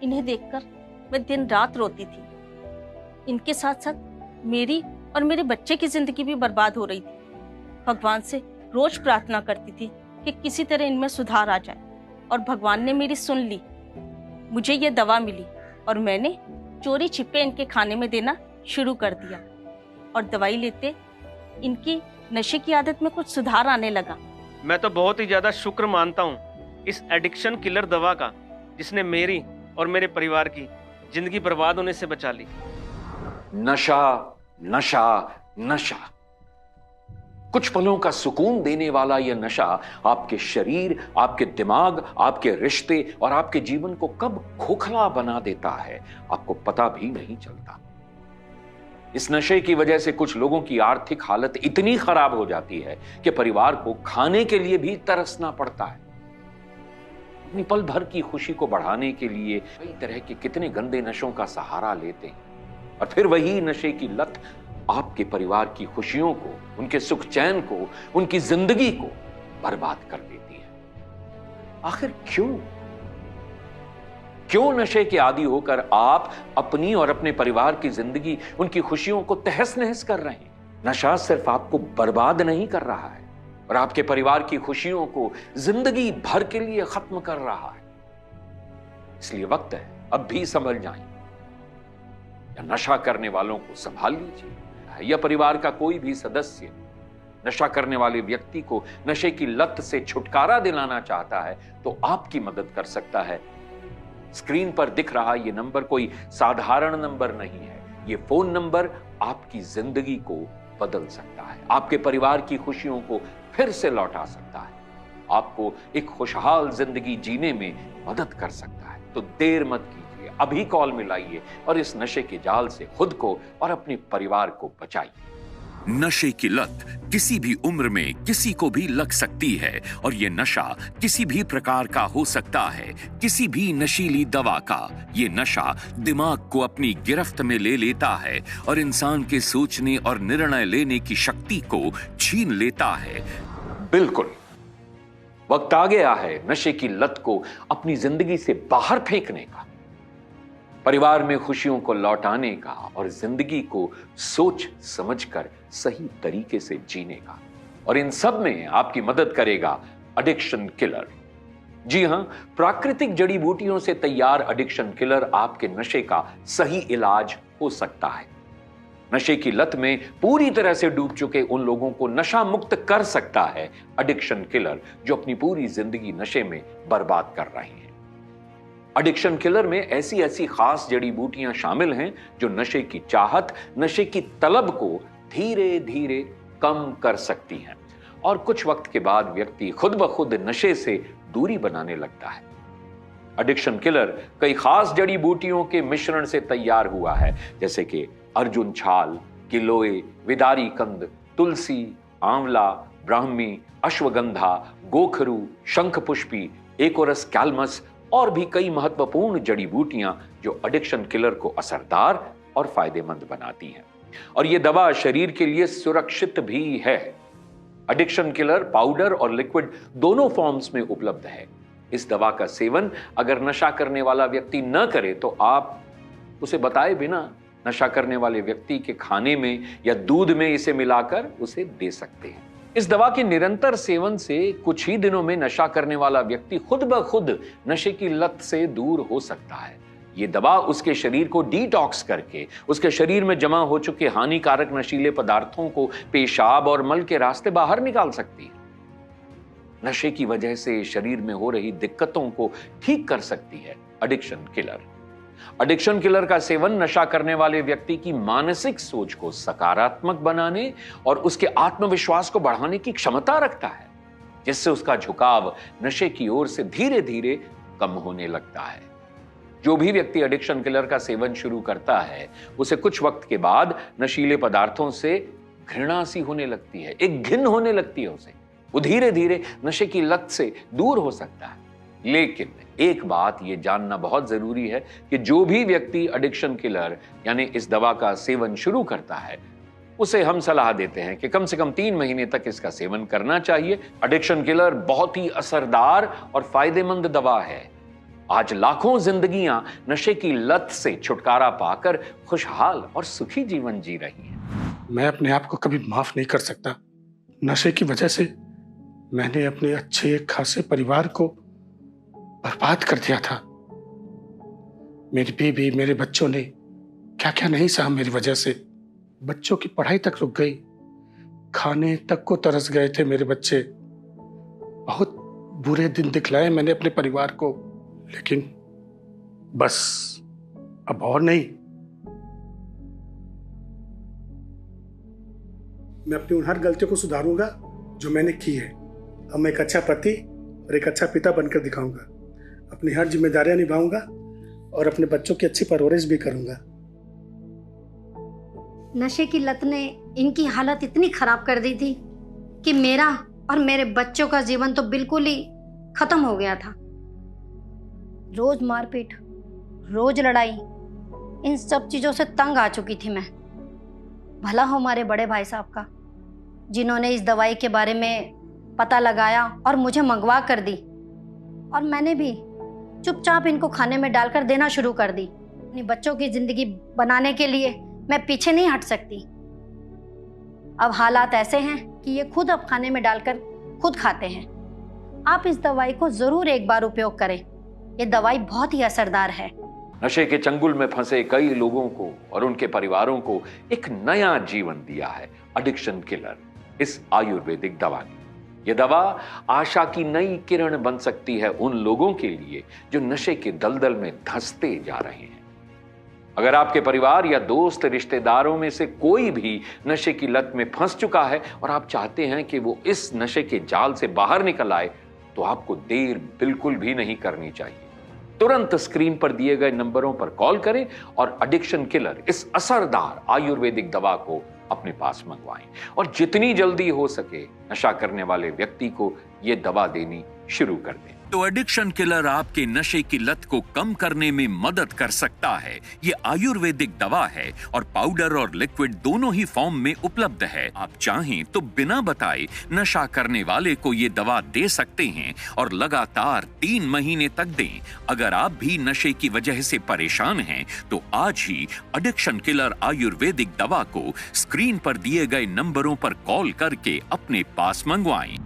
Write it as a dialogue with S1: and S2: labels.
S1: इन्हें देखकर मैं दिन रात रोती थी। इनके साथ साथ मेरी और मेरे बच्चे की जिंदगी भी बर्बाद हो रही थी। भगवान से रोज प्रार्थना करती थी कि किसी तरह इनमें सुधार आ जाए, और भगवान ने मेरी सुन ली। मुझे ये दवा मिली और मैंने चोरी छिपे इनके खाने में देना शुरू कर दिया, और दवाई लेते इनकी नशे की आदत में कुछ सुधार आने लगा।
S2: मैं तो बहुत ही ज्यादा शुक्र मानता हूँ इस एडिक्शन किलर दवा का, जिसने मेरी और मेरे परिवार की जिंदगी बर्बाद होने से बचा ली।
S3: नशा नशा नशा, कुछ पलों का सुकून देने वाला यह नशा आपके शरीर, आपके दिमाग, आपके रिश्ते और आपके जीवन को कब खोखला बना देता है, आपको पता भी नहीं चलता। इस नशे की वजह से कुछ लोगों की आर्थिक हालत इतनी खराब हो जाती है कि परिवार को खाने के लिए भी तरसना पड़ता है। अपनी पल भर की खुशी को बढ़ाने के लिए कई तरह के कितने गंदे नशों का सहारा लेते हैं, और फिर वही नशे की लत आपके परिवार की खुशियों को, उनके सुख चैन को, उनकी जिंदगी को बर्बाद कर देती है। आखिर क्यों नशे के आदी होकर आप अपनी और अपने परिवार की जिंदगी, उनकी खुशियों को तहस नहस कर रहे हैं? नशा सिर्फ आपको बर्बाद नहीं कर रहा है और आपके परिवार की खुशियों को जिंदगी भर के लिए खत्म कर रहा है। इसलिए वक्त है अब भी संभल जाएं, या नशा करने वालों को संभाल लीजिए, या परिवार का कोई भी सदस्य नशा करने वाले व्यक्ति को नशे की लत से छुटकारा दिलाना चाहता है तो आपकी मदद कर सकता है। स्क्रीन पर दिख रहा यह नंबर कोई साधारण नंबर नहीं है। यह फोन नंबर आपकी जिंदगी को बदल सकता है, आपके परिवार की खुशियों को फिर से लौटा सकता है, आपको एक खुशहाल जिंदगी जीने में मदद कर सकता है। तो देर मत कीजिए, अभी कॉल मिलाइए और इस नशे के जाल से खुद को और अपने परिवार को बचाइए।
S4: नशे की लत किसी भी उम्र में किसी को भी लग सकती है, और ये नशा किसी भी प्रकार का हो सकता है, किसी भी नशीली दवा का। ये नशा दिमाग को अपनी गिरफ्त में ले लेता है और इंसान के सोचने और निर्णय लेने की शक्ति को छीन लेता है।
S3: बिल्कुल, वक्त आ गया है नशे की लत को अपनी जिंदगी से बाहर फेंकने का, परिवार में खुशियों को लौटाने का और जिंदगी को सोच समझकर सही तरीके से जीने का। और इन सब में आपकी मदद करेगा एडिक्शन किलर। जी हां, प्राकृतिक जड़ी बूटियों से तैयार एडिक्शन किलर आपके नशे का सही इलाज हो सकता है। नशे की लत में पूरी तरह से डूब चुके उन लोगों को नशा मुक्त कर सकता है एडिक्शन किलर, जो अपनी पूरी जिंदगी नशे में बर्बाद कर रहे हैं। एडिक्शन किलर में ऐसी ऐसी खास जड़ी बूटियां शामिल हैं जो नशे की चाहत, नशे की तलब को धीरे धीरे कम कर सकती हैं, और कुछ वक्त के बाद व्यक्ति खुद ब खुद नशे से दूरी बनाने लगता है। एडिक्शन किलर कई खास जड़ी बूटियों के मिश्रण से तैयार हुआ है, जैसे कि अर्जुन छाल, गिलोय, विदारी कंद, तुलसी, आंवला, ब्राह्मी, अश्वगंधा, गोखरू, शंखपुष्पी, एकोरस कैल्मस और भी कई महत्वपूर्ण जड़ी बूटियां जो एडिक्शन किलर को असरदार और फायदेमंद बनाती हैं। और यह दवा शरीर के लिए सुरक्षित भी है। एडिक्शन किलर पाउडर और लिक्विड दोनों फॉर्म्स में उपलब्ध है। इस दवा का सेवन अगर नशा करने वाला व्यक्ति न करे तो आप उसे बताए बिना नशा करने वाले व्यक्ति के खाने में या दूध में इसे मिलाकर उसे दे सकते हैं। इस दवा के निरंतर सेवन से कुछ ही दिनों में नशा करने वाला व्यक्ति खुद ब खुद नशे की लत से दूर हो सकता है। ये दवा उसके शरीर को डिटॉक्स करके उसके शरीर में जमा हो चुके हानिकारक नशीले पदार्थों को पेशाब और मल के रास्ते बाहर निकाल सकती है। नशे की वजह से शरीर में हो रही दिक्कतों को ठीक कर सकती है एडिक्शन किलर। एडिक्शन किलर का सेवन नशा करने वाले व्यक्ति की मानसिक सोच को सकारात्मक बनाने और उसके आत्मविश्वास को बढ़ाने की क्षमता रखता है, जिससे उसका झुकाव नशे की ओर से धीरे धीरे कम होने लगता है। जो भी व्यक्ति एडिक्शन किलर का सेवन शुरू करता है उसे कुछ वक्त के बाद नशीले पदार्थों से घृणा सी होने लगती है, एक घिन होने लगती है उसे। वो धीरे धीरे नशे की लत से दूर हो सकता है। लेकिन एक बात ये जानना बहुत जरूरी है कि जो भी व्यक्ति एडिक्शन किलर यानी इस दवा का सेवन शुरू करता है उसे हम सलाह देते हैं कि कम से कम 3 महीने तक इसका सेवन करना चाहिए। एडिक्शन किलर बहुत ही असरदार और फायदेमंद दवा है आज लाखों जिंदगियां नशे की लत से छुटकारा पाकर खुशहाल और सुखी जीवन जी रही हैं।
S5: मैं अपने आप को कभी माफ नहीं कर सकता। नशे की वजह से मैंने अपने अच्छे खासे परिवार को बर्बाद कर दिया था। मेरी बीवी, मेरे बच्चों ने क्या क्या नहीं सहा मेरी वजह से। बच्चों की पढ़ाई तक रुक गई, खाने तक को तरस गए थे मेरे बच्चे। बहुत बुरे दिन दिखलाए मैंने अपने परिवार को, लेकिन बस अब और नहीं। मैं अपनी उन हर गलतियों को सुधारूंगा जो मैंने की है। अब मैं एक अच्छा पति और एक अच्छा पिता बनकर दिखाऊंगा। अपनी हर जिम्मेदारियां निभाऊंगा और अपने बच्चों की अच्छी परवरिश भी करूंगा।
S6: नशे की लत ने इनकी हालत इतनी खराब कर दी थी कि मेरा और मेरे बच्चों का जीवन तो बिल्कुल ही खत्म हो गया था। रोज मारपीट, रोज लड़ाई, इन सब चीजों से तंग आ चुकी थी मैं। भला हो हमारे बड़े भाई साहब का, जिन्होंने इस दवाई के बारे में पता लगाया और मुझे मंगवा कर दी, और मैंने भी चुपचाप इनको खाने में डालकर देना शुरू कर दी। अपनी बच्चों की जिंदगी बनाने के लिए मैं पीछे नहीं हट सकती। अब हालात ऐसे हैं कि ये खुद अब खाने में डालकर खुद खाते हैं। आप इस दवाई को जरूर एक बार उपयोग करें। ये दवाई बहुत ही असरदार है।
S3: नशे के चंगुल में फंसे कई लोगों को और उनके परिवारों को एक नया जीवन दिया है एडिक्शन किलर, इस आयुर्वेदिक दवा ने। यह दवा आशा की नई किरण बन सकती है उन लोगों के लिए जो नशे के दलदल में धंसते जा रहे हैं। अगर आपके परिवार या दोस्त रिश्तेदारों में से कोई भी नशे की लत में फंस चुका है और आप चाहते हैं कि वो इस नशे के जाल से बाहर निकल आए, तो आपको देर बिल्कुल भी नहीं करनी चाहिए। तुरंत स्क्रीन पर दिए गए नंबरों पर कॉल करें और एडिक्शन किलर, इस असरदार आयुर्वेदिक दवा को अपने पास मंगवाएं और जितनी जल्दी हो सके नशा करने वाले व्यक्ति को यह दवा देनी शुरू कर दें।
S4: तो एडिक्शन किलर आपके नशे की लत को कम करने में मदद कर सकता है। ये आयुर्वेदिक दवा है और पाउडर और लिक्विड दोनों ही फॉर्म में उपलब्ध है। आप चाहें तो बिना बताए नशा करने वाले को ये दवा दे सकते हैं और लगातार 3 महीने तक दें। अगर आप भी नशे की वजह से परेशान हैं तो आज ही एडिक्शन किलर आयुर्वेदिक दवा को स्क्रीन पर दिए गए नंबरों पर कॉल करके अपने पास मंगवाएं।